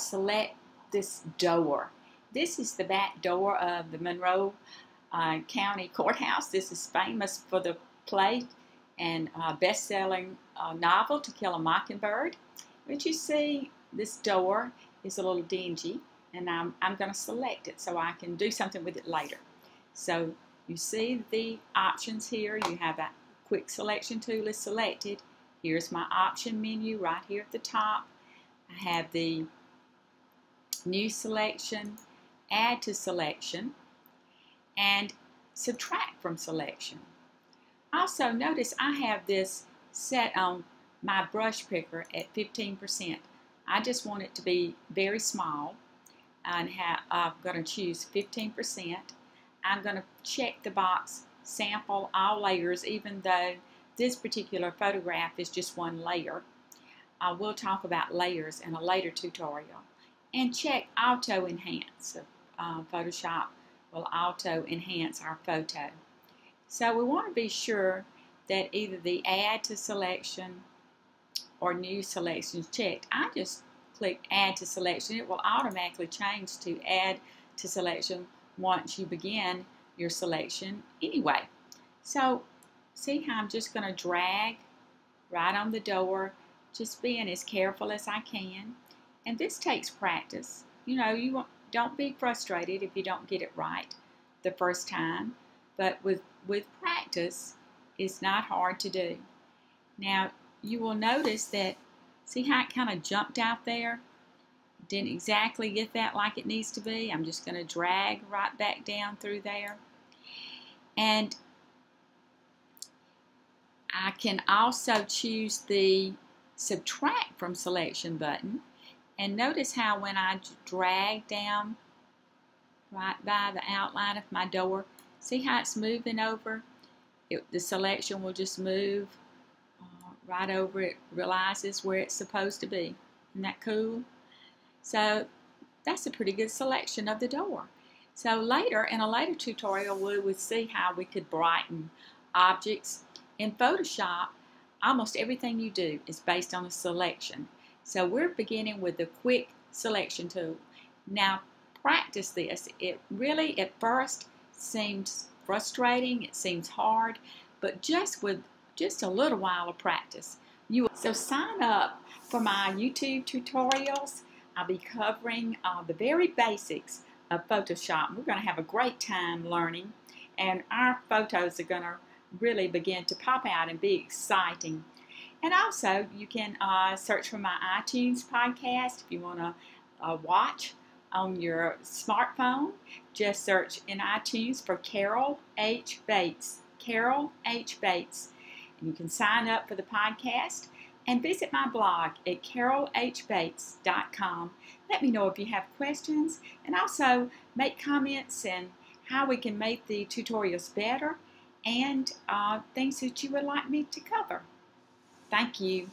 select this door. This is the back door of the Monroe County Courthouse. This is famous for the play and best-selling novel To Kill a Mockingbird. But you see, this door is a little dingy, and I'm going to select it so I can do something with it later. So you see the options here. You have a quick selection tool is selected. Here's my option menu right here at the top. I have the new selection, add to selection, and subtract from selection. Also notice I have this set on my brush picker at 15%. I just want it to be very small, and I'm going to choose 15%. I'm going to check the box sample all layers, even though this particular photograph is just one layer. We'll talk about layers in a later tutorial. And check auto enhance. Photoshop will auto enhance our photo. So we want to be sure that either the add to selection or new selection is checked. I just click add to selection. It will automatically change to add to selection once you begin your selection anyway. So see how I'm just going to drag right on the door, just being as careful as I can. And this takes practice. You know, don't be frustrated if you don't get it right the first time, but with practice, it's not hard to do. Now, you will notice that, see how it kind of jumped out there? Didn't exactly get that like it needs to be. I'm just going to drag right back down through there. And I can also choose the subtract from selection button. And notice how when I drag down right by the outline of my door, see how it's moving over? The selection will just move right over. It realizes where it's supposed to be. Isn't that cool? So that's a pretty good selection of the door. So later, in a later tutorial, we would see how we could brighten objects. In Photoshop, almost everything you do is based on a selection. So we're beginning with the quick selection tool. Now practice this. It really at first seems frustrating, it seems hard, but just with a little while of practice. So sign up for my YouTube tutorials. I'll be covering the very basics of Photoshop. We're going to have a great time learning, and our photos are going to really begin to pop out and be exciting. And also, you can search for my iTunes podcast if you want to watch on your smartphone. Just search in iTunes for Carol H. Bates. Carol H. Bates. And you can sign up for the podcast and visit my blog at carolhbates.com. Let me know if you have questions, and also make comments and how we can make the tutorials better and things that you would like me to cover. Thank you.